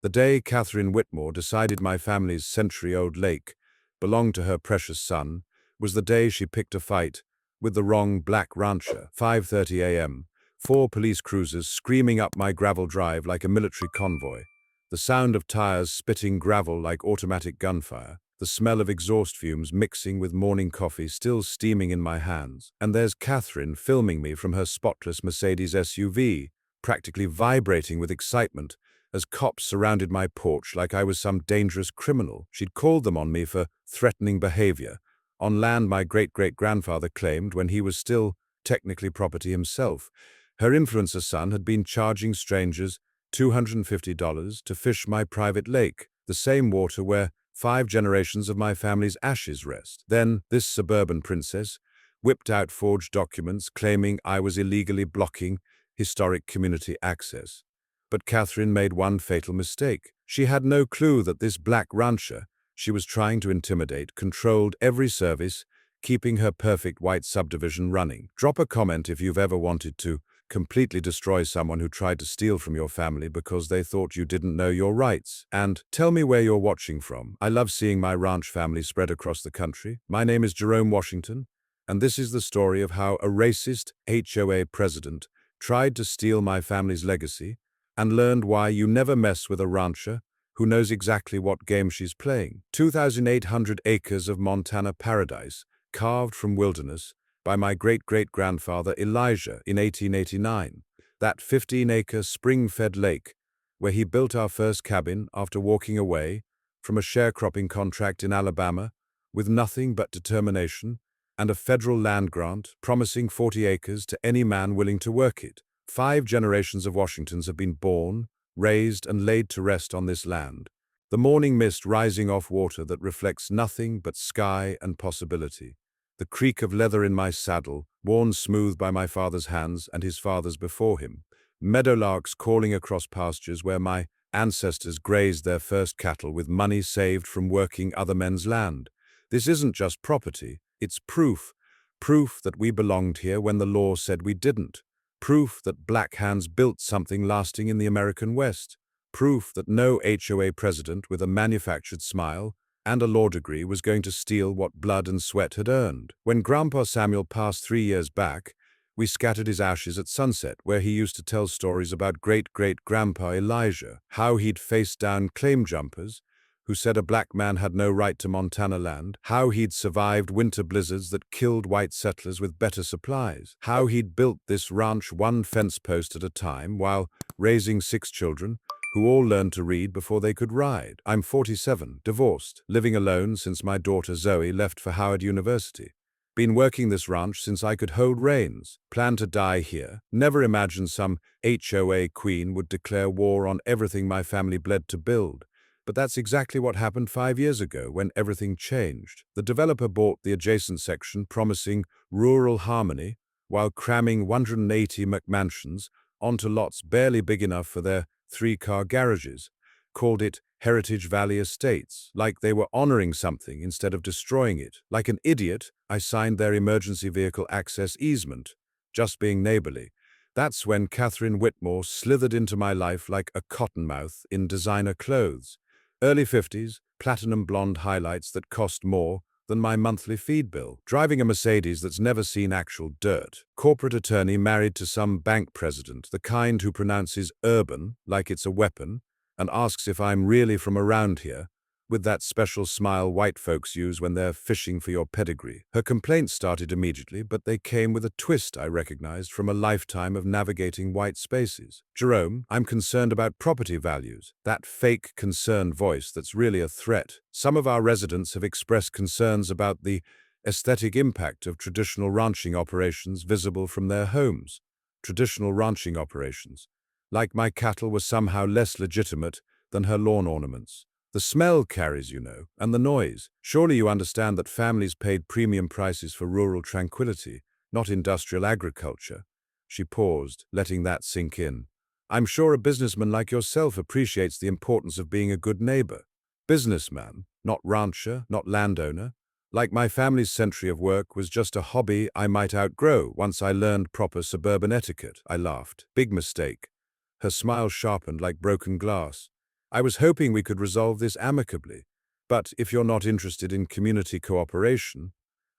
The day Catherine Whitmore decided my family's century-old lake belonged to her precious son was the day she picked a fight with the wrong black rancher. 5:30 a.m. 4 police cruisers screaming up my gravel drive like a military convoy. The sound of tires spitting gravel like automatic gunfire. The smell of exhaust fumes mixing with morning coffee still steaming in my hands. And there's Catherine filming me from her spotless Mercedes SUV, practically vibrating with excitement as cops surrounded my porch like I was some dangerous criminal. She'd called them on me for threatening behavior on land my great-great-grandfather claimed when he was still technically property himself. Her influencer son had been charging strangers $250 to fish my private lake, the same water where 5 generations of my family's ashes rest. Then this suburban princess whipped out forged documents claiming I was illegally blocking historic community access. But Catherine made one fatal mistake. She had no clue that this black rancher she was trying to intimidate controlled every service, keeping her perfect white subdivision running. Drop a comment if you've ever wanted to completely destroy someone who tried to steal from your family because they thought you didn't know your rights. And tell me where you're watching from. I love seeing my ranch family spread across the country. My name is Jerome Washington, and this is the story of how a racist HOA president tried to steal my family's legacy and learned why you never mess with a rancher who knows exactly what game she's playing. 2,800 acres of Montana paradise, carved from wilderness by my great-great-grandfather Elijah in 1889. That 15-acre spring-fed lake where he built our first cabin after walking away from a sharecropping contract in Alabama with nothing but determination and a federal land grant promising 40 acres to any man willing to work it. 5 generations of Washingtons have been born, raised, and laid to rest on this land. The morning mist rising off water that reflects nothing but sky and possibility. The creak of leather in my saddle, worn smooth by my father's hands and his father's before him. Meadowlarks calling across pastures where my ancestors grazed their first cattle with money saved from working other men's land. This isn't just property, it's proof. Proof that we belonged here when the law said we didn't. Proof that black hands built something lasting in the American West. Proof that no HOA president with a manufactured smile and a law degree was going to steal what blood and sweat had earned. When Grandpa Samuel passed 3 years back, we scattered his ashes at sunset, where he used to tell stories about great-great-grandpa Elijah, how he'd faced down claim jumpers who said a black man had no right to Montana land, how he'd survived winter blizzards that killed white settlers with better supplies, how he'd built this ranch one fence post at a time while raising 6 children who all learned to read before they could ride. I'm 47, divorced, living alone since my daughter Zoe left for Howard University. Been working this ranch since I could hold reins. Plan to die here. Never imagined some HOA queen would declare war on everything my family bled to build. But that's exactly what happened 5 years ago when everything changed. The developer bought the adjacent section promising rural harmony while cramming 180 McMansions onto lots barely big enough for their 3-car garages. Called it Heritage Valley Estates, like they were honoring something instead of destroying it. Like an idiot, I signed their emergency vehicle access easement, just being neighborly. That's when Catherine Whitmore slithered into my life like a cottonmouth in designer clothes. Early 50s, platinum blonde highlights that cost more than my monthly feed bill. Driving a Mercedes that's never seen actual dirt. Corporate attorney married to some bank president, the kind who pronounces urban like it's a weapon and asks if I'm really from around here, with that special smile white folks use when they're fishing for your pedigree. Her complaints started immediately, but they came with a twist I recognized from a lifetime of navigating white spaces. Jerome, I'm concerned about property values. That fake concerned voice that's really a threat. Some of our residents have expressed concerns about the aesthetic impact of traditional ranching operations visible from their homes. Traditional ranching operations, like my cattle, were somehow less legitimate than her lawn ornaments. The smell carries, you know, and the noise. Surely you understand that families paid premium prices for rural tranquility, not industrial agriculture. She paused, letting that sink in. I'm sure a businessman like yourself appreciates the importance of being a good neighbor. Businessman, not rancher, not landowner. Like my family's century of work was just a hobby I might outgrow once I learned proper suburban etiquette. I laughed. Big mistake. Her smile sharpened like broken glass. I was hoping we could resolve this amicably. But if you're not interested in community cooperation,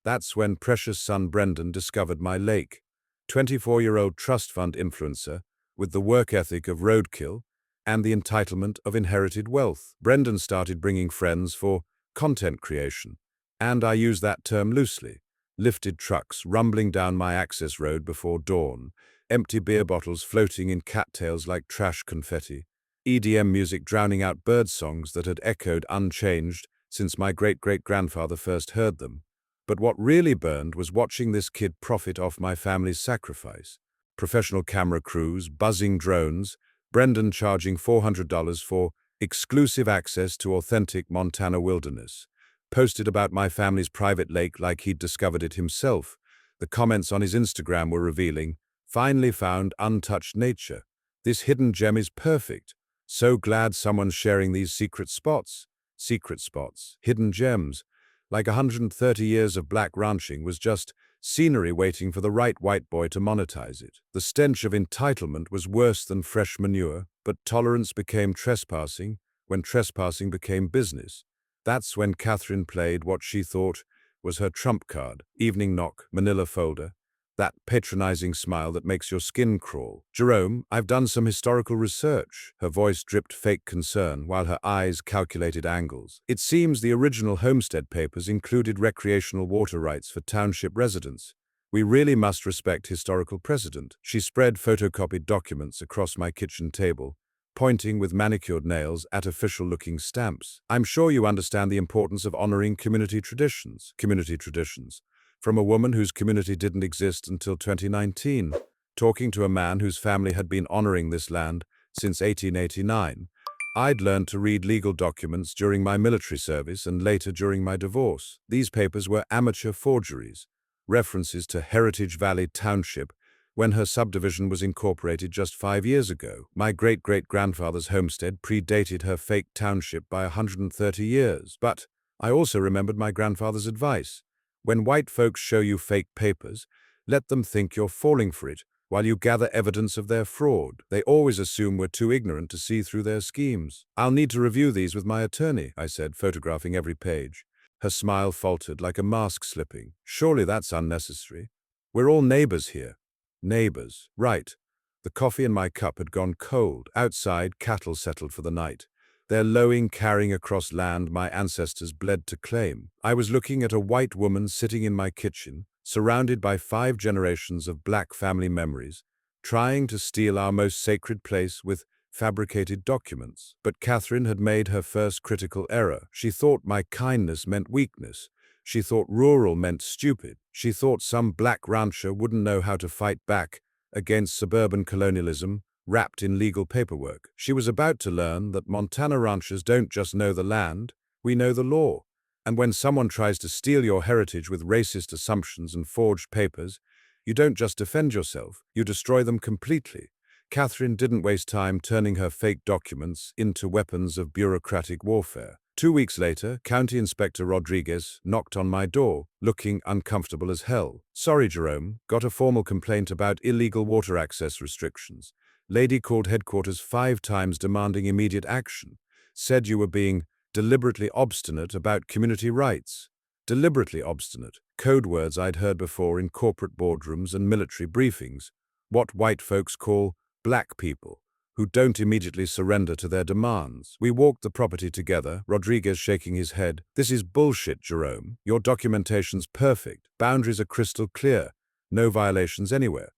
that's when precious son Brendan discovered my lake. 24-year-old trust fund influencer with the work ethic of roadkill and the entitlement of inherited wealth. Brendan started bringing friends for content creation, and I use that term loosely. Lifted trucks rumbling down my access road before dawn, empty beer bottles floating in cattails like trash confetti, EDM music drowning out bird songs that had echoed unchanged since my great-great-grandfather first heard them. But what really burned was watching this kid profit off my family's sacrifice. Professional camera crews, buzzing drones, Brendan charging $400 for exclusive access to authentic Montana wilderness. Posted about my family's private lake like he'd discovered it himself. The comments on his Instagram were revealing, "Finally found untouched nature. This hidden gem is perfect. So glad someone's sharing these secret spots." Secret spots, hidden gems. Like 130 years of black ranching was just scenery waiting for the right white boy to monetize it. The stench of entitlement was worse than fresh manure, but tolerance became trespassing when trespassing became business. That's when Catherine played what she thought was her trump card. Evening knock, manila folder. That patronizing smile that makes your skin crawl. "Jerome, I've done some historical research." Her voice dripped fake concern while her eyes calculated angles. "It seems the original homestead papers included recreational water rights for township residents. We really must respect historical precedent." She spread photocopied documents across my kitchen table, pointing with manicured nails at official-looking stamps. "I'm sure you understand the importance of honoring community traditions." Community traditions. From a woman whose community didn't exist until 2019, talking to a man whose family had been honoring this land since 1889. I'd learned to read legal documents during my military service and later during my divorce. These papers were amateur forgeries, references to Heritage Valley Township when her subdivision was incorporated just 5 years ago. My great-great-grandfather's homestead predated her fake township by 130 years. But I also remembered my grandfather's advice. When white folks show you fake papers, let them think you're falling for it while you gather evidence of their fraud. They always assume we're too ignorant to see through their schemes. "I'll need to review these with my attorney," I said, photographing every page. Her smile faltered like a mask slipping. "Surely that's unnecessary. We're all neighbors here." Neighbors, right. The coffee in my cup had gone cold. Outside, cattle settled for the night, their lowing carrying across land my ancestors bled to claim. I was looking at a white woman sitting in my kitchen, surrounded by 5 generations of black family memories, trying to steal our most sacred place with fabricated documents. But Catherine had made her first critical error. She thought my kindness meant weakness. She thought rural meant stupid. She thought some black rancher wouldn't know how to fight back against suburban colonialism wrapped in legal paperwork. She was about to learn that Montana ranchers don't just know the land, we know the law. And when someone tries to steal your heritage with racist assumptions and forged papers, you don't just defend yourself, you destroy them completely. Catherine didn't waste time turning her fake documents into weapons of bureaucratic warfare. 2 weeks later, County Inspector Rodriguez knocked on my door, looking uncomfortable as hell. "Sorry, Jerome, got a formal complaint about illegal water access restrictions. Lady called headquarters 5 times demanding immediate action. Said you were being deliberately obstinate about community rights." Deliberately obstinate. Code words I'd heard before in corporate boardrooms and military briefings. What white folks call black people, who don't immediately surrender to their demands. We walked the property together, Rodriguez shaking his head. "This is bullshit, Jerome. Your documentation's perfect. Boundaries are crystal clear. No violations anywhere."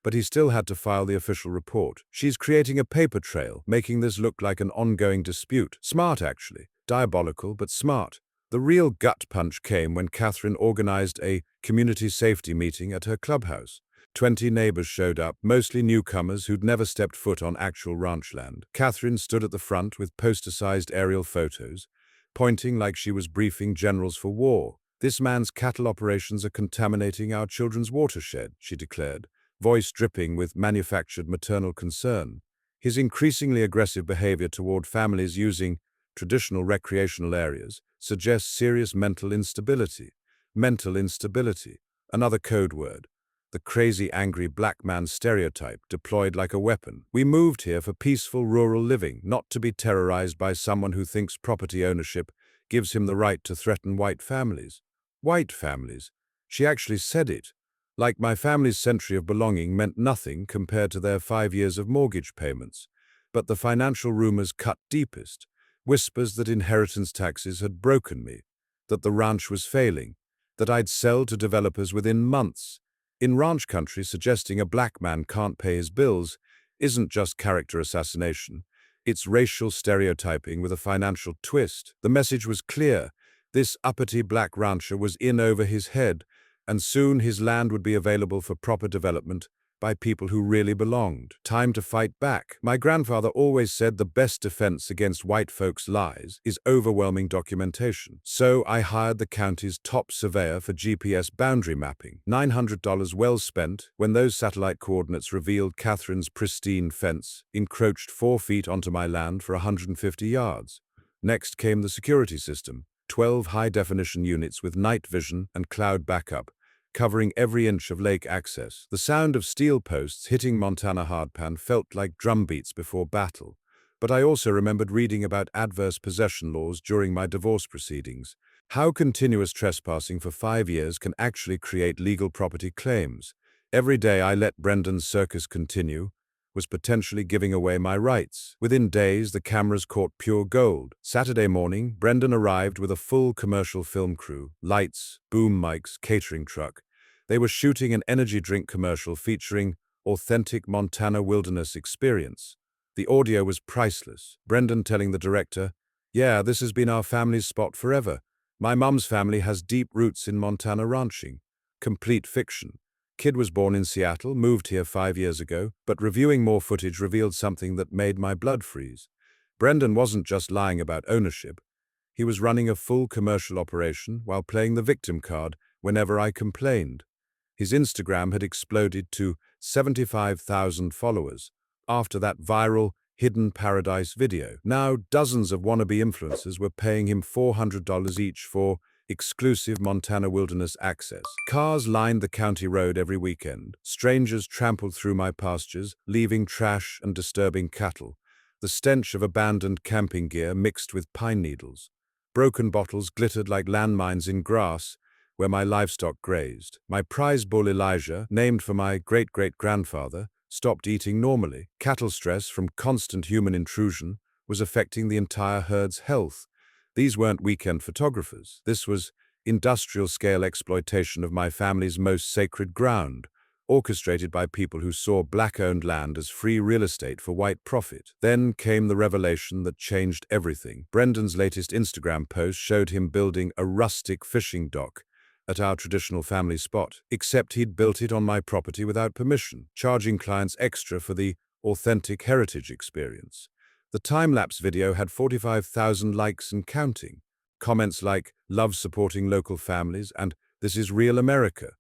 But he still had to file the official report. "She's creating a paper trail, making this look like an ongoing dispute." Smart, actually. Diabolical, but smart. The real gut punch came when Catherine organized a community safety meeting at her clubhouse. 20 neighbors showed up, mostly newcomers who'd never stepped foot on actual ranch land. Catherine stood at the front with poster-sized aerial photos, pointing like she was briefing generals for war. "This man's cattle operations are contaminating our children's watershed," she declared, voice dripping with manufactured maternal concern. His increasingly aggressive behavior toward families using traditional recreational areas suggests serious mental instability. Mental instability, another code word. the crazy, angry black man stereotype deployed like a weapon. We moved here for peaceful rural living, not to be terrorized by someone who thinks property ownership gives him the right to threaten white families. White families. She actually said it. Like my family's century of belonging meant nothing compared to their 5 years of mortgage payments. But the financial rumors cut deepest. Whispers that inheritance taxes had broken me, that the ranch was failing, that I'd sell to developers within months. In ranch country, suggesting a black man can't pay his bills isn't just character assassination. It's racial stereotyping with a financial twist. The message was clear. This uppity black rancher was in over his head, and soon his land would be available for proper development by people who really belonged. Time to fight back. My grandfather always said the best defense against white folks' lies is overwhelming documentation. So I hired the county's top surveyor for GPS boundary mapping. $900 well spent when those satellite coordinates revealed Catherine's pristine fence encroached 4 feet onto my land for 150 yards. Next came the security system. 12 high-definition units with night vision and cloud backup, covering every inch of lake access. The sound of steel posts hitting Montana hardpan felt like drumbeats before battle. But I also remembered reading about adverse possession laws during my divorce proceedings. How continuous trespassing for 5 years can actually create legal property claims. Every day I let Brendan's circus continue was potentially giving away my rights. Within days, the cameras caught pure gold. Saturday morning, Brendan arrived with a full commercial film crew, lights, boom mics, catering truck. They were shooting an energy drink commercial featuring authentic Montana wilderness experience. The audio was priceless. Brendan telling the director, "Yeah, this has been our family's spot forever. My mum's family has deep roots in Montana ranching." Complete fiction. Kid was born in Seattle, moved here 5 years ago, but reviewing more footage revealed something that made my blood freeze. Brendan wasn't just lying about ownership. He was running a full commercial operation while playing the victim card whenever I complained. His Instagram had exploded to 75,000 followers after that viral Hidden Paradise video. Now, dozens of wannabe influencers were paying him $400 each for exclusive Montana wilderness access. Cars lined the county road every weekend. Strangers trampled through my pastures, leaving trash and disturbing cattle. The stench of abandoned camping gear mixed with pine needles. Broken bottles glittered like landmines in grass where my livestock grazed. My prize bull Elijah, named for my great-great-grandfather, stopped eating normally. Cattle stress from constant human intrusion was affecting the entire herd's health. These weren't weekend photographers. This was industrial-scale exploitation of my family's most sacred ground, orchestrated by people who saw black-owned land as free real estate for white profit. Then came the revelation that changed everything. Brendan's latest Instagram post showed him building a rustic fishing dock at our traditional family spot, except he'd built it on my property without permission, charging clients extra for the authentic heritage experience. The time-lapse video had 45,000 likes and counting. Comments like, "Love supporting local families," and "This is real America."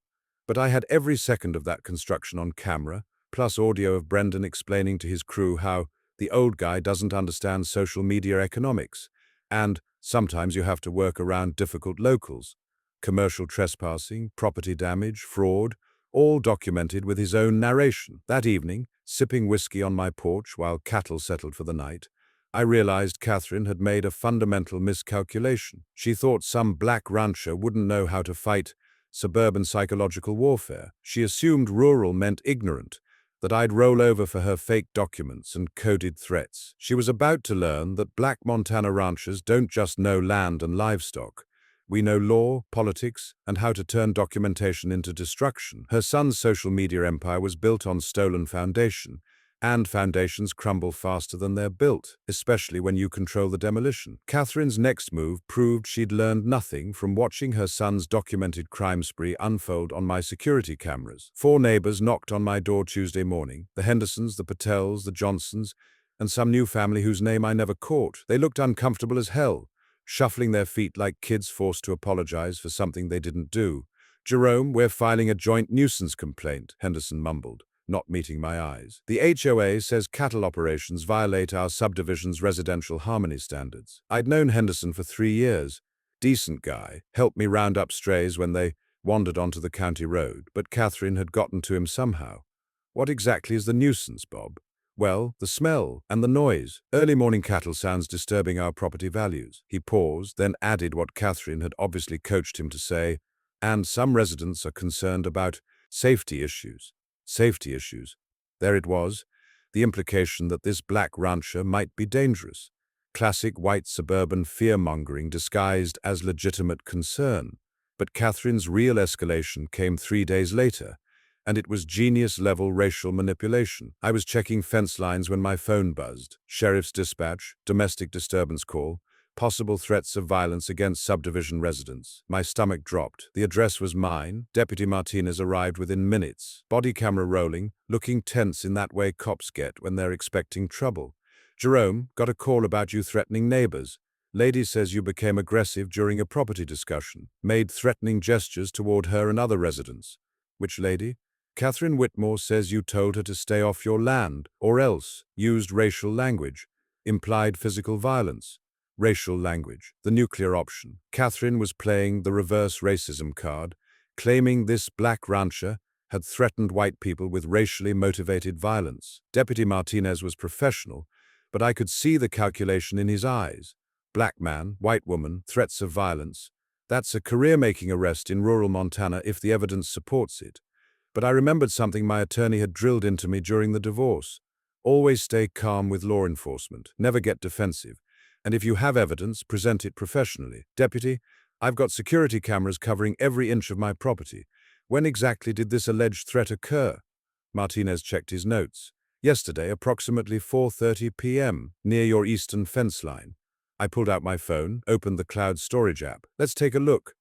But I had every second of that construction on camera, plus audio of Brendan explaining to his crew how the old guy doesn't understand social media economics, and sometimes you have to work around difficult locals. Commercial trespassing, property damage, fraud, all documented with his own narration. That evening, sipping whiskey on my porch while cattle settled for the night, I realized Catherine had made a fundamental miscalculation. She thought some black rancher wouldn't know how to fight suburban psychological warfare. She assumed rural meant ignorant, that I'd roll over for her fake documents and coded threats. She was about to learn that black Montana ranchers don't just know land and livestock. We know law, politics, and how to turn documentation into destruction. Her son's social media empire was built on stolen foundation, and foundations crumble faster than they're built, especially when you control the demolition. Catherine's next move proved she'd learned nothing from watching her son's documented crime spree unfold on my security cameras. 4 neighbors knocked on my door Tuesday morning, the Hendersons, the Patels, the Johnsons, and some new family whose name I never caught. They looked uncomfortable as hell, shuffling their feet like kids forced to apologize for something they didn't do. "Jerome, we're filing a joint nuisance complaint," Henderson mumbled, not meeting my eyes. "The HOA says cattle operations violate our subdivision's residential harmony standards." I'd known Henderson for 3 years. Decent guy, helped me round up strays when they wandered onto the county road, but Catherine had gotten to him somehow. What exactly is the nuisance, Bob? Well, the smell and the noise. Early morning cattle sounds disturbing our property values. He paused, then added what Catherine had obviously coached him to say, and some residents are concerned about safety issues. Safety issues. There it was, the implication that this black rancher might be dangerous. Classic white suburban fear-mongering disguised as legitimate concern. But Catherine's real escalation came 3 days later, and it was genius-level racial manipulation. I was checking fence lines when my phone buzzed. Sheriff's dispatch, domestic disturbance call, possible threats of violence against subdivision residents. My stomach dropped. The address was mine. Deputy Martinez arrived within minutes. Body camera rolling, looking tense in that way cops get when they're expecting trouble. Jerome, got a call about you threatening neighbors. Lady says you became aggressive during a property discussion, made threatening gestures toward her and other residents. Which lady? Catherine Whitmore says you told her to stay off your land, or else used racial language, implied physical violence. Racial language, the nuclear option. Catherine was playing the reverse racism card, claiming this black rancher had threatened white people with racially motivated violence. Deputy Martinez was professional, but I could see the calculation in his eyes. Black man, white woman, threats of violence. That's a career-making arrest in rural Montana if the evidence supports it. But I remembered something my attorney had drilled into me during the divorce. Always stay calm with law enforcement, never get defensive. And if you have evidence, present it professionally. Deputy, I've got security cameras covering every inch of my property. When exactly did this alleged threat occur? Martinez checked his notes. Yesterday, approximately 4:30 p.m., near your eastern fence line. I pulled out my phone, opened the cloud storage app. Let's take a look.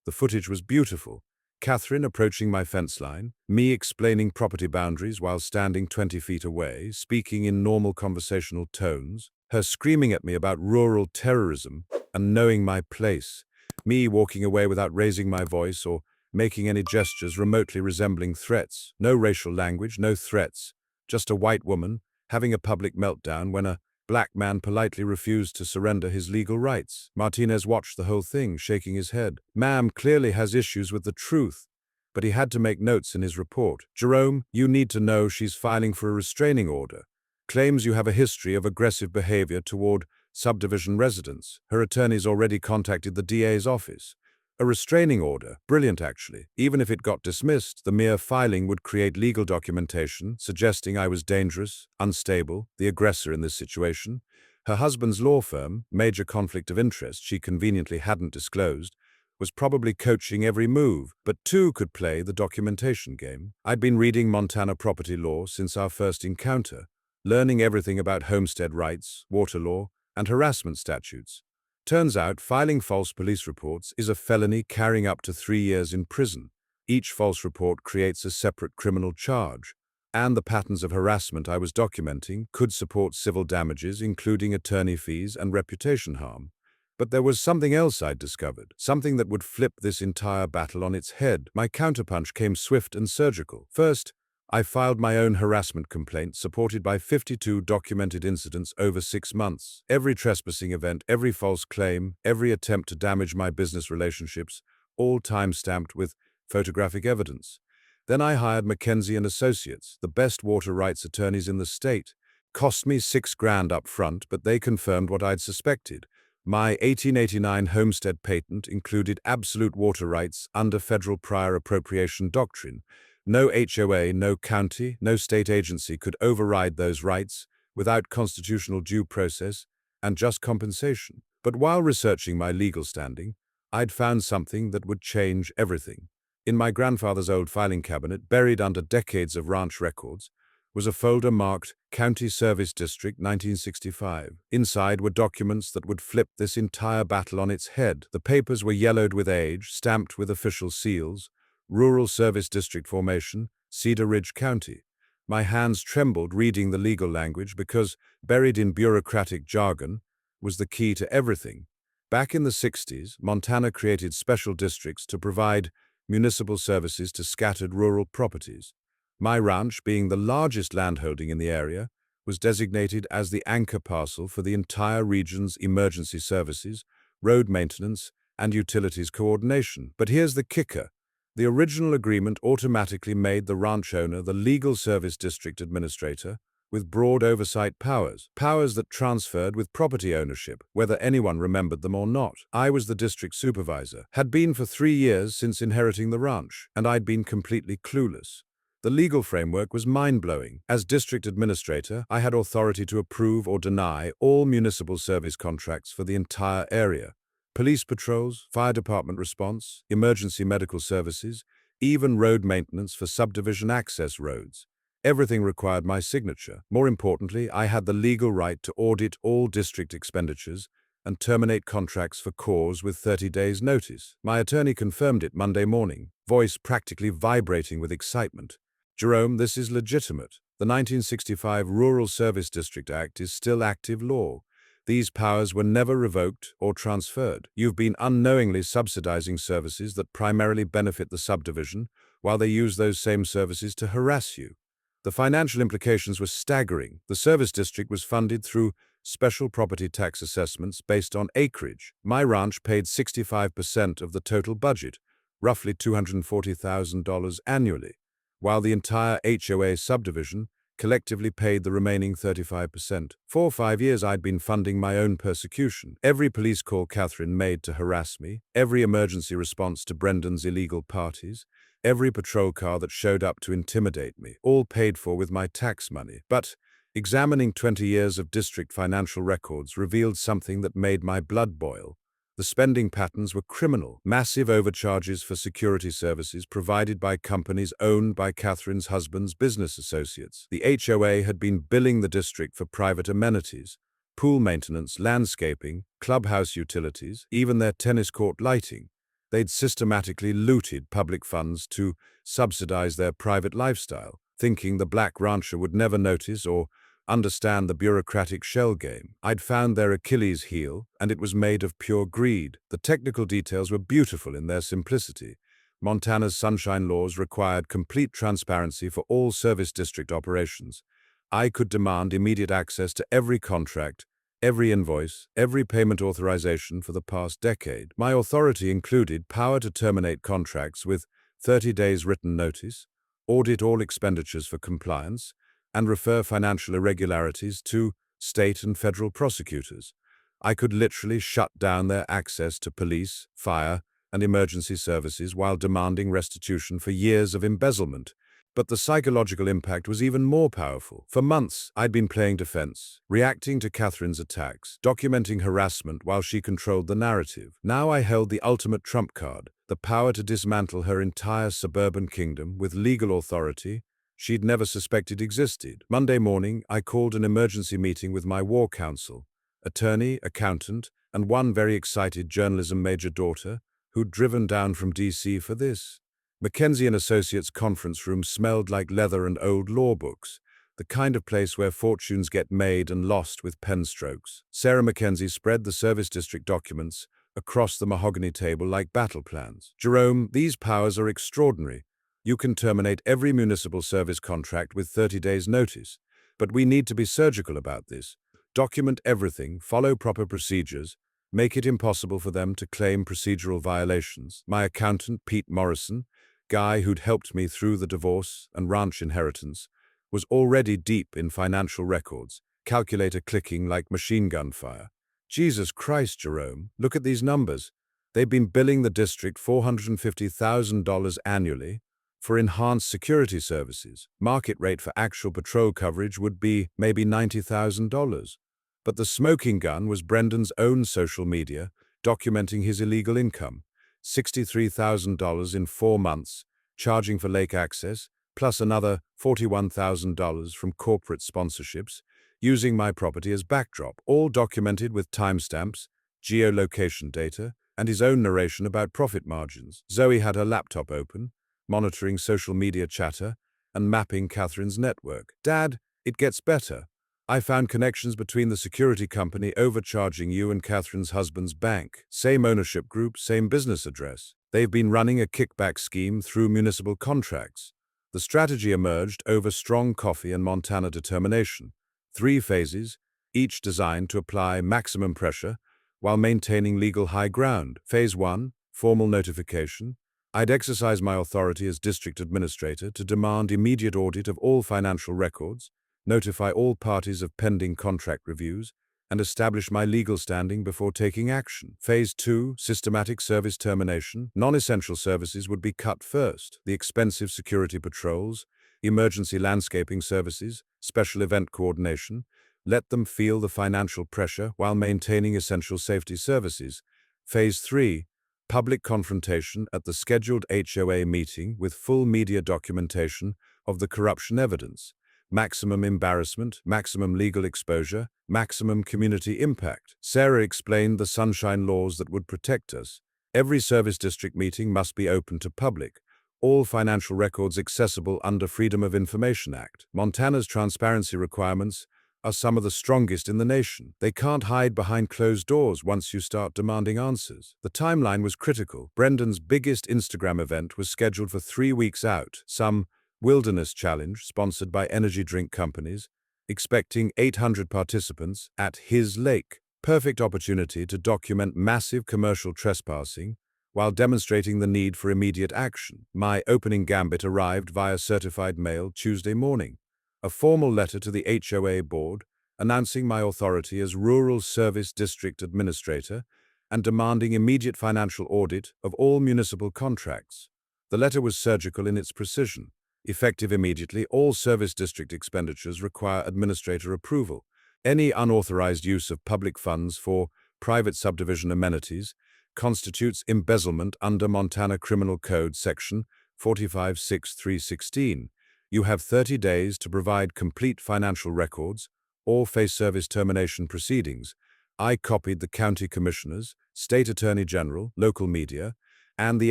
The footage was beautiful. Catherine approaching my fence line, me explaining property boundaries while standing 20 feet away, speaking in normal conversational tones, her screaming at me about rural terrorism and knowing my place, me walking away without raising my voice or making any gestures remotely resembling threats. No racial language, no threats, just a white woman having a public meltdown when a black man politely refused to surrender his legal rights. Martinez watched the whole thing, shaking his head. Ma'am clearly has issues with the truth, but he had to make notes in his report. Jerome, you need to know she's filing for a restraining order. Claims you have a history of aggressive behavior toward subdivision residents. Her attorneys already contacted the DA's office. A restraining order, brilliant actually. Even if it got dismissed, the mere filing would create legal documentation suggesting I was dangerous, unstable, the aggressor in this situation. Her husband's law firm, major conflict of interest she conveniently hadn't disclosed, was probably coaching every move, but two could play the documentation game. I'd been reading Montana property law since our first encounter, learning everything about homestead rights, water law, and harassment statutes. Turns out filing false police reports is a felony carrying up to 3 years in prison. Each false report creates a separate criminal charge, and the patterns of harassment I was documenting could support civil damages, including attorney fees and reputation harm. But there was something else I'd discovered, something that would flip this entire battle on its head. My counterpunch came swift and surgical. First, I filed my own harassment complaint supported by 52 documented incidents over 6 months. Every trespassing event, every false claim, every attempt to damage my business relationships, all time-stamped with photographic evidence. Then I hired Mackenzie and Associates, the best water rights attorneys in the state. Cost me $6,000 up front, but they confirmed what I'd suspected. My 1889 homestead patent included absolute water rights under federal prior appropriation doctrine. No HOA, no county, no state agency could override those rights without constitutional due process and just compensation. But while researching my legal standing, I'd found something that would change everything. In my grandfather's old filing cabinet, buried under decades of ranch records, was a folder marked County Service District 1965. Inside were documents that would flip this entire battle on its head. The papers were yellowed with age, stamped with official seals. Rural Service District Formation, Cedar Ridge County. My hands trembled reading the legal language because, buried in bureaucratic jargon, was the key to everything. Back in the 60s, Montana created special districts to provide municipal services to scattered rural properties. My ranch, being the largest landholding in the area, was designated as the anchor parcel for the entire region's emergency services, road maintenance, and utilities coordination. But here's the kicker. The original agreement automatically made the ranch owner the legal service district administrator, with broad oversight powers that transferred with property ownership, whether anyone remembered them or not. I was the district supervisor, had been for 3 years since inheriting the ranch, and I'd been completely clueless. The legal framework was mind-blowing. As district administrator, I had authority to approve or deny all municipal service contracts for the entire area. Police patrols, fire department response, emergency medical services, even road maintenance for subdivision access roads. Everything required my signature. More importantly, I had the legal right to audit all district expenditures and terminate contracts for cause with 30 days' notice. My attorney confirmed it Monday morning, voice practically vibrating with excitement. Jerome, this is legitimate. The 1965 Rural Service District Act is still active law. These powers were never revoked or transferred. You've been unknowingly subsidizing services that primarily benefit the subdivision, while they use those same services to harass you. The financial implications were staggering. The service district was funded through special property tax assessments based on acreage. My ranch paid 65% of the total budget, roughly $240,000 annually, while the entire HOA subdivision collectively paid the remaining 35%. For 5 years I'd been funding my own persecution. Every police call Catherine made to harass me, every emergency response to Brendan's illegal parties, every patrol car that showed up to intimidate me, all paid for with my tax money. But examining 20 years of district financial records revealed something that made my blood boil. The spending patterns were criminal. Massive overcharges for security services provided by companies owned by Catherine's husband's business associates. The HOA had been billing the district for private amenities, pool maintenance, landscaping, clubhouse utilities, even their tennis court lighting. They'd systematically looted public funds to subsidize their private lifestyle, thinking the black rancher would never notice or understand the bureaucratic shell game. I'd found their Achilles heel, and it was made of pure greed. The technical details were beautiful in their simplicity. Montana's sunshine laws required complete transparency for all service district operations. I could demand immediate access to every contract, every invoice, every payment authorization for the past decade. My authority included power to terminate contracts with 30 days written notice, audit all expenditures for compliance, and refer financial irregularities to state and federal prosecutors. I could literally shut down their access to police, fire, and emergency services while demanding restitution for years of embezzlement. But the psychological impact was even more powerful. For months, I'd been playing defense, reacting to Catherine's attacks, documenting harassment while she controlled the narrative. Now I held the ultimate trump card, the power to dismantle her entire suburban kingdom with legal authority she'd never suspected existed. Monday morning, I called an emergency meeting with my war counsel, attorney, accountant, and one very excited journalism major daughter who'd driven down from D.C. for this. Mackenzie & Associates' conference room smelled like leather and old law books, the kind of place where fortunes get made and lost with pen strokes. Sarah Mackenzie spread the service district documents across the mahogany table like battle plans. Jerome, these powers are extraordinary. You can terminate every municipal service contract with 30 days' notice, but we need to be surgical about this. Document everything, follow proper procedures, make it impossible for them to claim procedural violations. My accountant, Pete Morrison, guy who'd helped me through the divorce and ranch inheritance, was already deep in financial records, calculator clicking like machine gun fire. Jesus Christ, Jerome, look at these numbers. They've been billing the district $450,000 annually for enhanced security services. Market rate for actual patrol coverage would be maybe $90,000. But the smoking gun was Brendan's own social media, documenting his illegal income. $63,000 in 4 months, charging for lake access, plus another $41,000 from corporate sponsorships, using my property as backdrop, all documented with timestamps, geolocation data, and his own narration about profit margins. Zoe had her laptop open, monitoring social media chatter and mapping Catherine's network. Dad, it gets better. I found connections between the security company overcharging you and Catherine's husband's bank. Same ownership group, same business address. They've been running a kickback scheme through municipal contracts. The strategy emerged over strong coffee and Montana determination. 3 phases, each designed to apply maximum pressure while maintaining legal high ground. Phase 1, formal notification. I'd exercise my authority as district administrator to demand immediate audit of all financial records, notify all parties of pending contract reviews, and establish my legal standing before taking action. Phase 2, systematic service termination. Non-essential services would be cut first. The expensive security patrols, emergency landscaping services, special event coordination. Let them feel the financial pressure while maintaining essential safety services. Phase 3, public confrontation at the scheduled HOA meeting with full media documentation of the corruption evidence. Maximum embarrassment, maximum legal exposure, maximum community impact. Sarah explained the sunshine laws that would protect us. Every service district meeting must be open to public. All financial records accessible under Freedom of Information Act. Montana's transparency requirements are some of the strongest in the nation. They can't hide behind closed doors once you start demanding answers. The timeline was critical. Brendan's biggest Instagram event was scheduled for 3 weeks out. Some wilderness challenge sponsored by energy drink companies, expecting 800 participants at his lake. Perfect opportunity to document massive commercial trespassing while demonstrating the need for immediate action. My opening gambit arrived via certified mail Tuesday morning. A formal letter to the HOA board announcing my authority as Rural Service District Administrator and demanding immediate financial audit of all municipal contracts. The letter was surgical in its precision. Effective immediately, all service district expenditures require administrator approval. Any unauthorized use of public funds for private subdivision amenities constitutes embezzlement under Montana Criminal Code Section 456316. You have 30 days to provide complete financial records or face service termination proceedings. I copied the county commissioners, state attorney general, local media, and the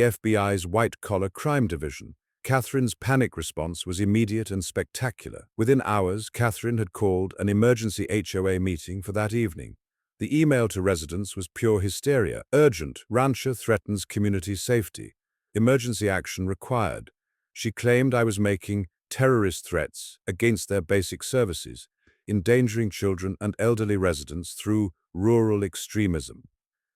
FBI's white-collar crime division. Catherine's panic response was immediate and spectacular. Within hours, Catherine had called an emergency HOA meeting for that evening. The email to residents was pure hysteria. Urgent. Rancher threatens community safety. Emergency action required. She claimed I was making terrorist threats against their basic services, endangering children and elderly residents through rural extremism.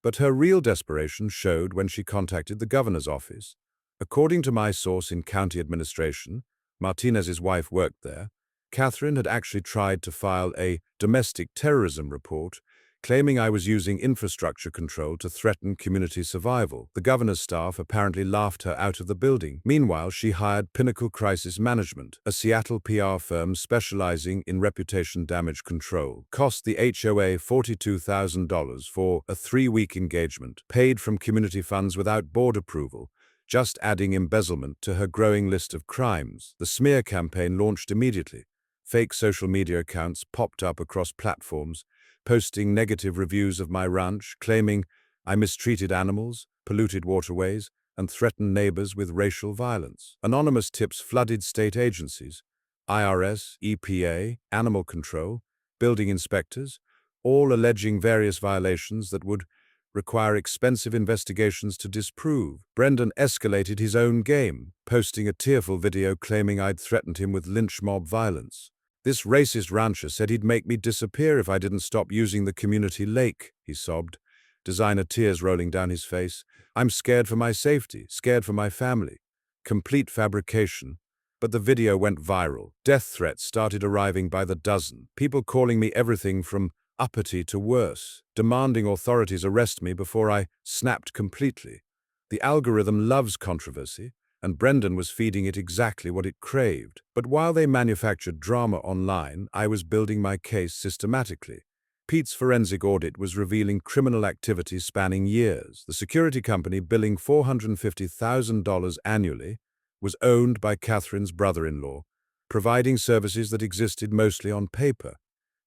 But her real desperation showed when she contacted the governor's office. According to my source in county administration, Martinez's wife worked there, Catherine had actually tried to file a domestic terrorism report, claiming I was using infrastructure control to threaten community survival. The governor's staff apparently laughed her out of the building. Meanwhile, she hired Pinnacle Crisis Management, a Seattle PR firm specializing in reputation damage control. Cost the HOA $42,000 for a 3-week engagement, paid from community funds without board approval, just adding embezzlement to her growing list of crimes. The smear campaign launched immediately. Fake social media accounts popped up across platforms, posting negative reviews of my ranch, claiming I mistreated animals, polluted waterways, and threatened neighbors with racial violence. Anonymous tips flooded state agencies, IRS, EPA, animal control, building inspectors, all alleging various violations that would require expensive investigations to disprove. Brendan escalated his own game, posting a tearful video claiming I'd threatened him with lynch mob violence. This racist rancher said he'd make me disappear if I didn't stop using the community lake, he sobbed, designer tears rolling down his face. I'm scared for my safety, scared for my family. Complete fabrication. But the video went viral. Death threats started arriving by the dozen, people calling me everything from uppity to worse, demanding authorities arrest me before I snapped completely. The algorithm loves controversy, and Brendan was feeding it exactly what it craved. But while they manufactured drama online, I was building my case systematically. Pete's forensic audit was revealing criminal activity spanning years. The security company, billing $450,000 annually, was owned by Catherine's brother-in-law, providing services that existed mostly on paper.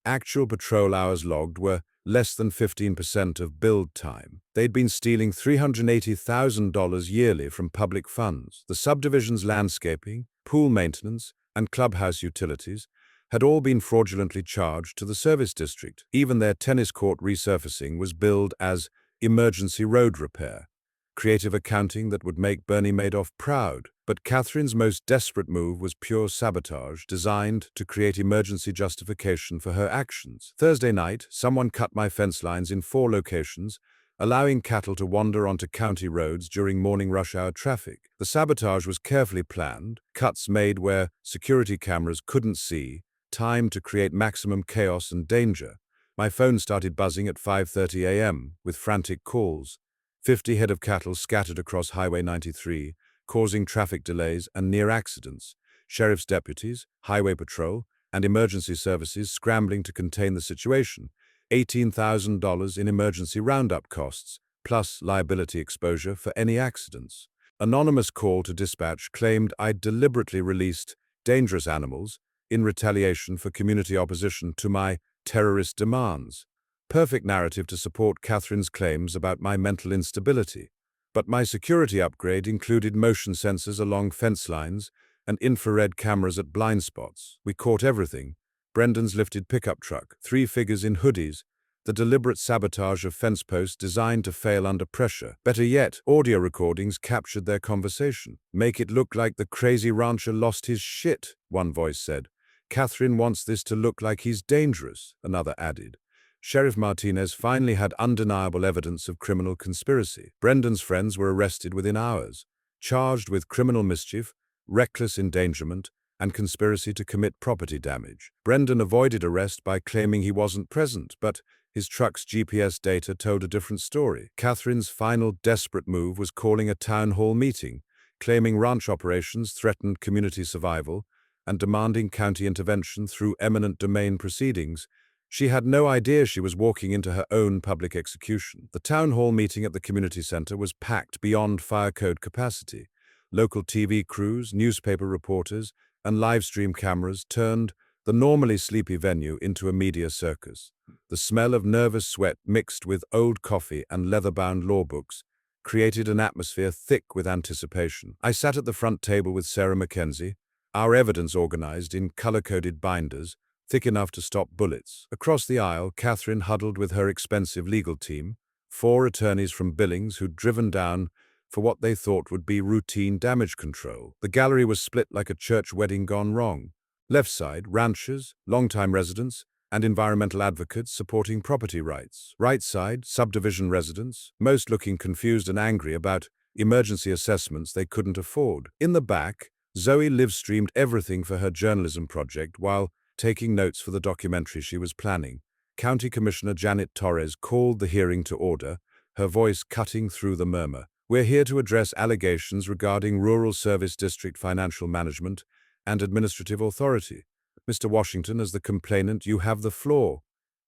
Actual patrol hours logged were less than 15% of build time. They'd been stealing $380,000 yearly from public funds. The subdivision's landscaping, pool maintenance, and clubhouse utilities had all been fraudulently charged to the service district. Even their tennis court resurfacing was billed as emergency road repair. Creative accounting that would make Bernie Madoff proud. But Catherine's most desperate move was pure sabotage, designed to create emergency justification for her actions. Thursday night, someone cut my fence lines in 4 locations, allowing cattle to wander onto county roads during morning rush hour traffic. The sabotage was carefully planned, cuts made where security cameras couldn't see, timed to create maximum chaos and danger. My phone started buzzing at 5:30 a.m. with frantic calls. 50 head of cattle scattered across Highway 93, causing traffic delays and near accidents. Sheriff's deputies, highway patrol, and emergency services scrambling to contain the situation. $18,000 in emergency roundup costs, plus liability exposure for any accidents. Anonymous call to dispatch claimed I'd deliberately released dangerous animals in retaliation for community opposition to my terrorist demands. Perfect narrative to support Catherine's claims about my mental instability. But my security upgrade included motion sensors along fence lines and infrared cameras at blind spots. We caught everything. Brendan's lifted pickup truck, 3 figures in hoodies, the deliberate sabotage of fence posts designed to fail under pressure. Better yet, audio recordings captured their conversation. Make it look like the crazy rancher lost his shit, one voice said. Catherine wants this to look like he's dangerous, another added. Sheriff Martinez finally had undeniable evidence of criminal conspiracy. Brendan's friends were arrested within hours, charged with criminal mischief, reckless endangerment, and conspiracy to commit property damage. Brendan avoided arrest by claiming he wasn't present, but his truck's GPS data told a different story. Catherine's final desperate move was calling a town hall meeting, claiming ranch operations threatened community survival, and demanding county intervention through eminent domain proceedings. She had no idea she was walking into her own public execution. The town hall meeting at the community center was packed beyond fire code capacity. Local TV crews, newspaper reporters, and live stream cameras turned the normally sleepy venue into a media circus. The smell of nervous sweat mixed with old coffee and leather-bound law books created an atmosphere thick with anticipation. I sat at the front table with Sarah Mackenzie, our evidence organized in color-coded binders, thick enough to stop bullets. Across the aisle, Catherine huddled with her expensive legal team, 4 attorneys from Billings who'd driven down for what they thought would be routine damage control. The gallery was split like a church wedding gone wrong. Left side, ranchers, longtime residents, and environmental advocates supporting property rights. Right side, subdivision residents, most looking confused and angry about emergency assessments they couldn't afford. In the back, Zoe live-streamed everything for her journalism project while taking notes for the documentary she was planning. County Commissioner Janet Torres called the hearing to order, her voice cutting through the murmur. We're here to address allegations regarding Rural Service District financial management and administrative authority. Mr. Washington, as the complainant, you have the floor.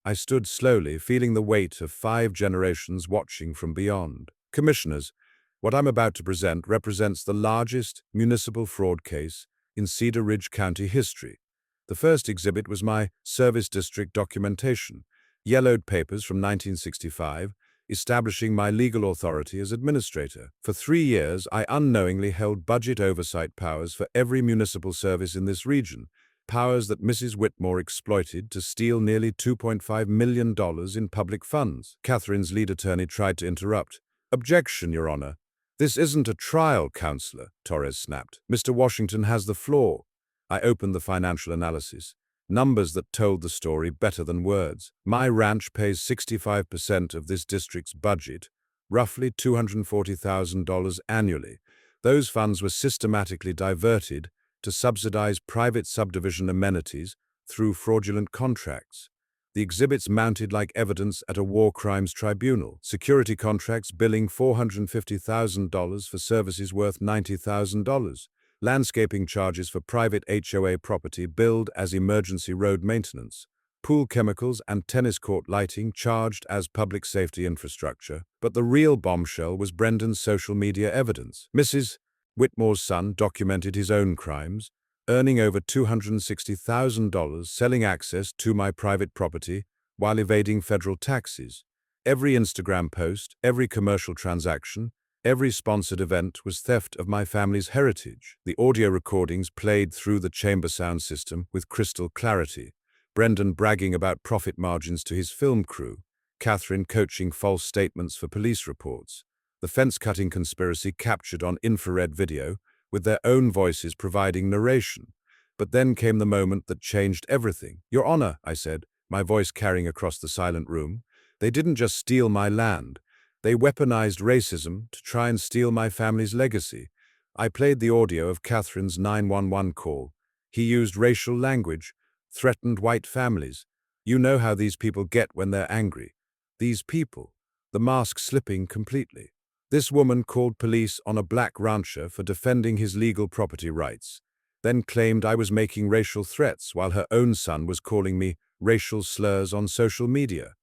I stood slowly, feeling the weight of 5 generations watching from beyond. Commissioners, what I'm about to present represents the largest municipal fraud case in Cedar Ridge County history. The first exhibit was my service district documentation, yellowed papers from 1965, establishing my legal authority as administrator. For 3 years, I unknowingly held budget oversight powers for every municipal service in this region, powers that Mrs. Whitmore exploited to steal nearly $2.5 million in public funds. Catherine's lead attorney tried to interrupt. Objection, Your Honor. This isn't a trial, Counselor, Torres snapped. Mr. Washington has the floor. I opened the financial analysis. Numbers that told the story better than words. My ranch pays 65% of this district's budget, roughly $240,000 annually. Those funds were systematically diverted to subsidize private subdivision amenities through fraudulent contracts. The exhibits mounted like evidence at a war crimes tribunal. Security contracts billing $450,000 for services worth $90,000. Landscaping charges for private HOA property billed as emergency road maintenance, pool chemicals and tennis court lighting charged as public safety infrastructure. But the real bombshell was Brendan's social media evidence. Mrs. Whitmore's son documented his own crimes, earning over $260,000 selling access to my private property while evading federal taxes. Every Instagram post, every commercial transaction, every sponsored event was theft of my family's heritage. The audio recordings played through the chamber sound system with crystal clarity. Brendan bragging about profit margins to his film crew. Catherine coaching false statements for police reports. The fence-cutting conspiracy captured on infrared video, with their own voices providing narration. But then came the moment that changed everything. Your Honor, I said, my voice carrying across the silent room, they didn't just steal my land. They weaponized racism to try and steal my family's legacy. I played the audio of Catherine's 911 call. He used racial language, threatened white families. You know how these people get when they're angry. These people, the mask slipping completely. This woman called police on a black rancher for defending his legal property rights, then claimed I was making racial threats while her own son was calling me racial slurs on social media.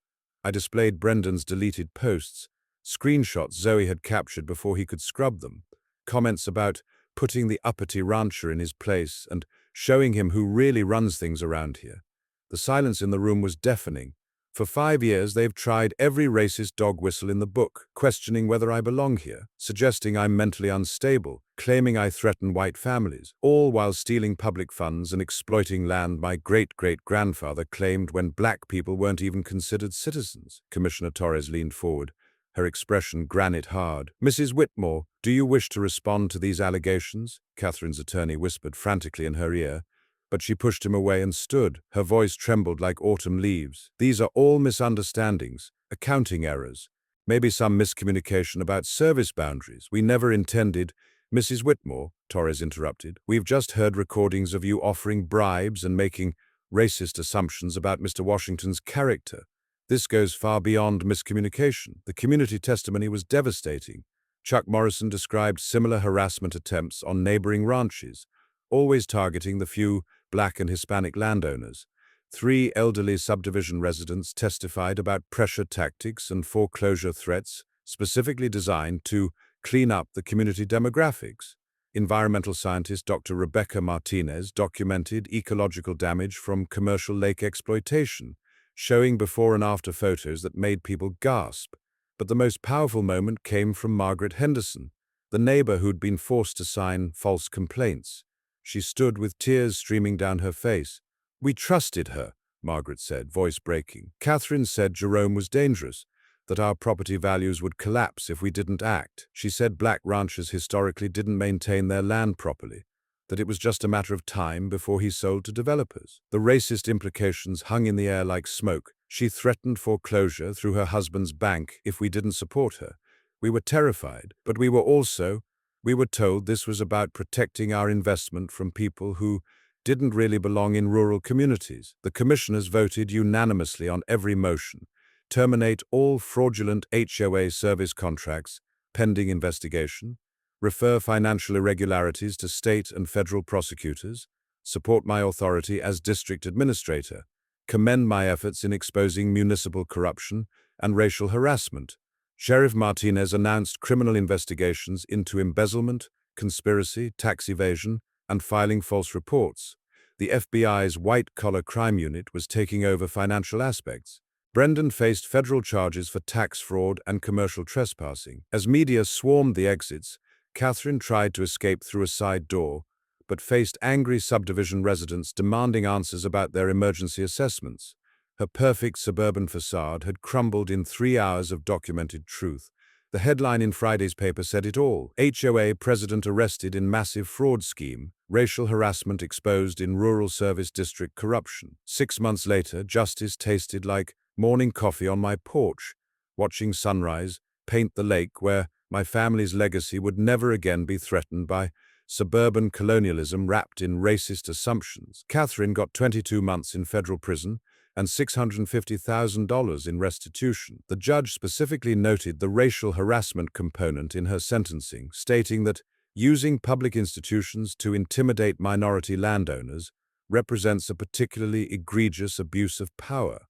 I displayed Brendan's deleted posts, screenshots Zoe had captured before he could scrub them, comments about putting the uppity rancher in his place and showing him who really runs things around here. The silence in the room was deafening. For 5 years, they've tried every racist dog whistle in the book, questioning whether I belong here, suggesting I'm mentally unstable, claiming I threaten white families, all while stealing public funds and exploiting land my great-great-grandfather claimed when black people weren't even considered citizens. Commissioner Torres leaned forward, her expression granite hard. "Mrs. Whitmore, do you wish to respond to these allegations?" Catherine's attorney whispered frantically in her ear, but she pushed him away and stood. Her voice trembled like autumn leaves. "These are all misunderstandings, accounting errors, maybe some miscommunication about service boundaries. We never intended—" "Mrs. Whitmore," Torres interrupted, "we've just heard recordings of you offering bribes and making racist assumptions about Mr. Washington's character. This goes far beyond miscommunication. The community testimony was devastating. Chuck Morrison described similar harassment attempts on neighboring ranches, always targeting the few Black and Hispanic landowners. 3 elderly subdivision residents testified about pressure tactics and foreclosure threats specifically designed to clean up the community demographics. Environmental scientist Dr. Rebecca Martinez documented ecological damage from commercial lake exploitation, showing before and after photos that made people gasp. But the most powerful moment came from Margaret Henderson, the neighbor who'd been forced to sign false complaints. She stood with tears streaming down her face. "We trusted her," Margaret said, voice breaking. "Catherine said Jerome was dangerous, that our property values would collapse if we didn't act. She said black ranchers historically didn't maintain their land properly, that it was just a matter of time before he sold to developers. The racist implications hung in the air like smoke. She threatened foreclosure through her husband's bank if we didn't support her. We were terrified, but we were told this was about protecting our investment from people who didn't really belong in rural communities. The commissioners voted unanimously on every motion. Terminate all fraudulent HOA service contracts, pending investigation. Refer financial irregularities to state and federal prosecutors. Support my authority as district administrator. Commend my efforts in exposing municipal corruption and racial harassment. Sheriff Martinez announced criminal investigations into embezzlement, conspiracy, tax evasion, and filing false reports. The FBI's white-collar crime unit was taking over financial aspects. Brendan faced federal charges for tax fraud and commercial trespassing. As media swarmed the exits, Catherine tried to escape through a side door, but faced angry subdivision residents demanding answers about their emergency assessments. Her perfect suburban facade had crumbled in 3 hours of documented truth. The headline in Friday's paper said it all. HOA president arrested in massive fraud scheme. Racial harassment exposed in rural service district corruption. 6 months later, justice tasted like morning coffee on my porch, watching sunrise paint the lake where my family's legacy would never again be threatened by suburban colonialism wrapped in racist assumptions. Catherine got 22 months in federal prison and $650,000 in restitution. The judge specifically noted the racial harassment component in her sentencing, stating that using public institutions to intimidate minority landowners represents a particularly egregious abuse of power.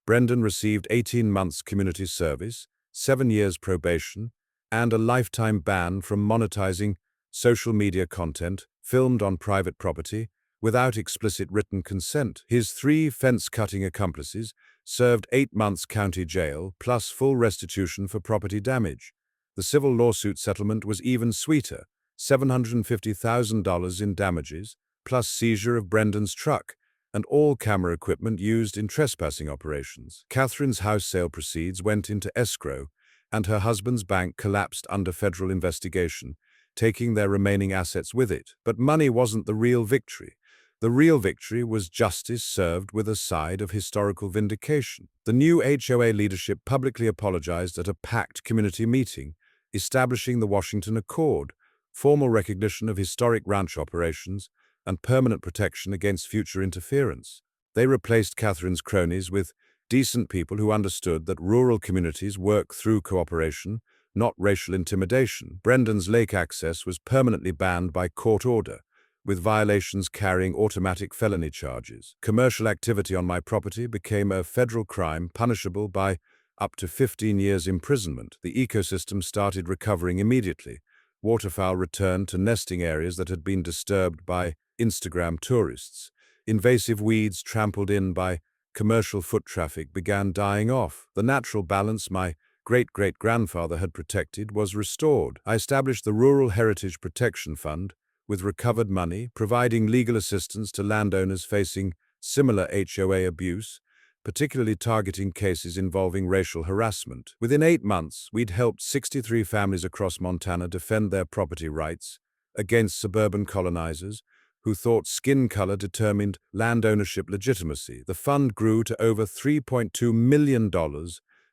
Brendan received 18 months community service, 7 years probation, and a lifetime ban from monetizing social media content filmed on private property without explicit written consent. His 3 fence-cutting accomplices served 8 months county jail plus full restitution for property damage. The civil lawsuit settlement was even sweeter, $750,000 in damages, plus seizure of Brendan's truck and all camera equipment used in trespassing operations. Catherine's house sale proceeds went into escrow, and her husband's bank collapsed under federal investigation, taking their remaining assets with it. But money wasn't the real victory. The real victory was justice served with a side of historical vindication. The new HOA leadership publicly apologized at a packed community meeting, establishing the Washington Accord, formal recognition of historic ranch operations, and permanent protection against future interference. They replaced Catherine's cronies with decent people who understood that rural communities work through cooperation, not racial intimidation. Brendan's lake access was permanently banned by court order, with violations carrying automatic felony charges. Commercial activity on my property became a federal crime punishable by up to 15 years imprisonment. The ecosystem started recovering immediately. Waterfowl returned to nesting areas that had been disturbed by Instagram tourists. Invasive weeds trampled in by commercial foot traffic began dying off. The natural balance my great-great-grandfather had protected was restored. I established the Rural Heritage Protection Fund, with recovered money, providing legal assistance to landowners facing similar HOA abuse, particularly targeting cases involving racial harassment. Within 8 months, we'd helped 63 families across Montana defend their property rights against suburban colonizers who thought skin color determined land ownership legitimacy. The fund grew to over $3.2 million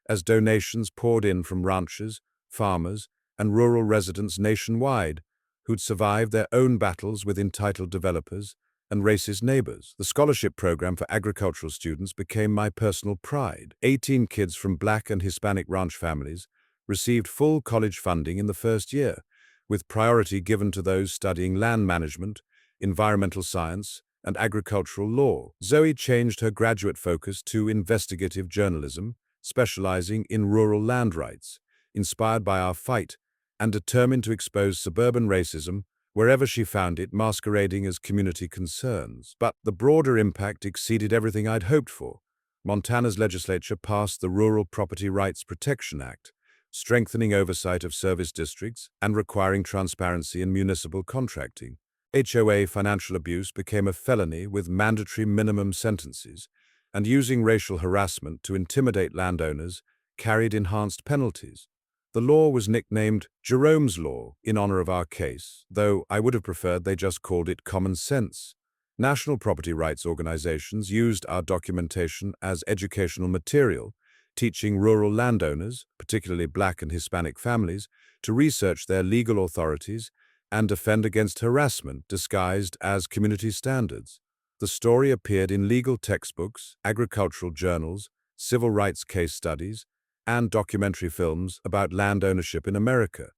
as donations poured in from ranchers, farmers, and rural residents nationwide who'd survived their own battles with entitled developers and racist neighbors. The scholarship program for agricultural students became my personal pride. 18 kids from Black and Hispanic ranch families received full college funding in the first year, with priority given to those studying land management, environmental science, and agricultural law. Zoe changed her graduate focus to investigative journalism, specializing in rural land rights, inspired by our fight and determined to expose suburban racism wherever she found it masquerading as community concerns. But the broader impact exceeded everything I'd hoped for. Montana's legislature passed the Rural Property Rights Protection Act, strengthening oversight of service districts and requiring transparency in municipal contracting. HOA financial abuse became a felony with mandatory minimum sentences, and using racial harassment to intimidate landowners carried enhanced penalties. The law was nicknamed Jerome's Law in honor of our case, though I would have preferred they just called it common sense. National property rights organizations used our documentation as educational material, teaching rural landowners, particularly Black and Hispanic families, to research their legal authorities and defend against harassment disguised as community standards. The story appeared in legal textbooks, agricultural journals, civil rights case studies, and documentary films about land ownership in America.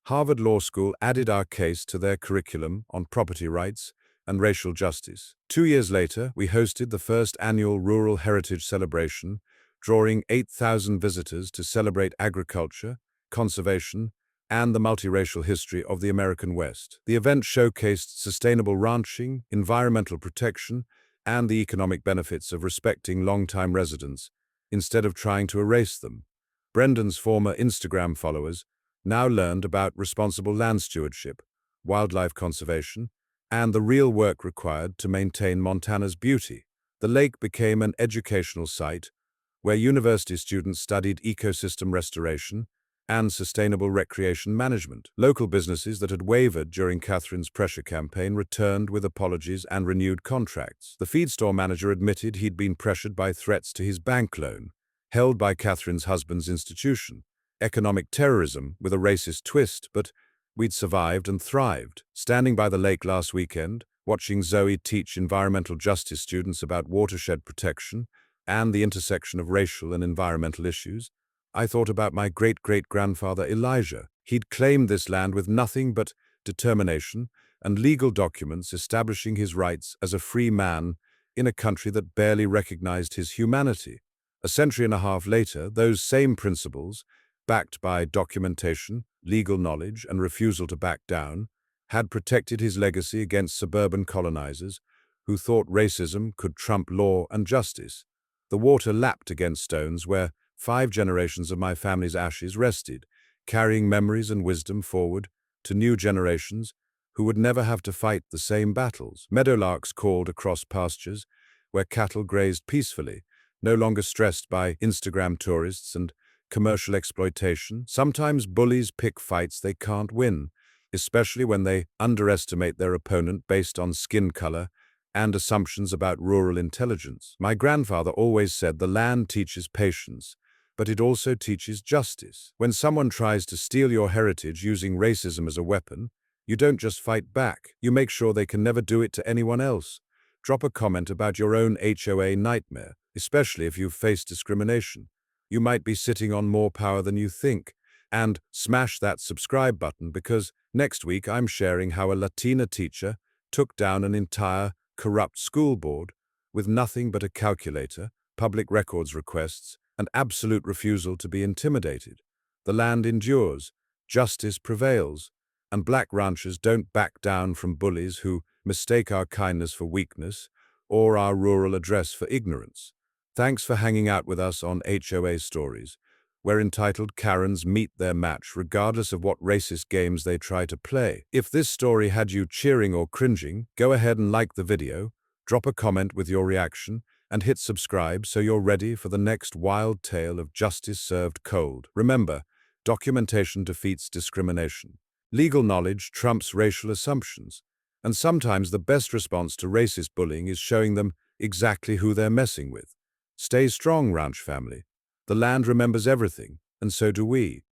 Harvard Law School added our case to their curriculum on property rights and racial justice. 2 years later, we hosted the first annual Rural Heritage Celebration, drawing 8,000 visitors to celebrate agriculture, conservation, and the multiracial history of the American West. The event showcased sustainable ranching, environmental protection, and the economic benefits of respecting longtime residents instead of trying to erase them. Brendan's former Instagram followers now learned about responsible land stewardship, wildlife conservation, and the real work required to maintain Montana's beauty. The lake became an educational site where university students studied ecosystem restoration and sustainable recreation management. Local businesses that had wavered during Catherine's pressure campaign returned with apologies and renewed contracts. The feed store manager admitted he'd been pressured by threats to his bank loan, held by Catherine's husband's institution. Economic terrorism with a racist twist, but we'd survived and thrived. Standing by the lake last weekend, watching Zoe teach environmental justice students about watershed protection and the intersection of racial and environmental issues, I thought about my great-great-grandfather Elijah. He'd claimed this land with nothing but determination and legal documents establishing his rights as a free man in a country that barely recognized his humanity. A century and a half later, those same principles, backed by documentation, legal knowledge, and refusal to back down, had protected his legacy against suburban colonizers who thought racism could trump law and justice. The water lapped against stones where 5 generations of my family's ashes rested, carrying memories and wisdom forward to new generations who would never have to fight the same battles. Meadowlarks called across pastures where cattle grazed peacefully, no longer stressed by Instagram tourists and commercial exploitation. Sometimes bullies pick fights they can't win, especially when they underestimate their opponent based on skin color and assumptions about rural intelligence. My grandfather always said the land teaches patience, but it also teaches justice. When someone tries to steal your heritage using racism as a weapon, you don't just fight back, you make sure they can never do it to anyone else. Drop a comment about your own HOA nightmare, especially if you've faced discrimination. You might be sitting on more power than you think. And smash that subscribe button, because next week I'm sharing how a Latina teacher took down an entire corrupt school board with nothing but a calculator, public records requests, and absolute refusal to be intimidated. The land endures, justice prevails, and black ranchers don't back down from bullies who mistake our kindness for weakness or our rural address for ignorance. Thanks for hanging out with us on HOA Stories. We're entitled Karens Meet Their Match regardless of what racist games they try to play. If this story had you cheering or cringing, go ahead and like the video, drop a comment with your reaction, and hit subscribe so you're ready for the next wild tale of justice served cold. Remember, documentation defeats discrimination. Legal knowledge trumps racial assumptions, and sometimes the best response to racist bullying is showing them exactly who they're messing with. Stay strong, ranch family. The land remembers everything, and so do we.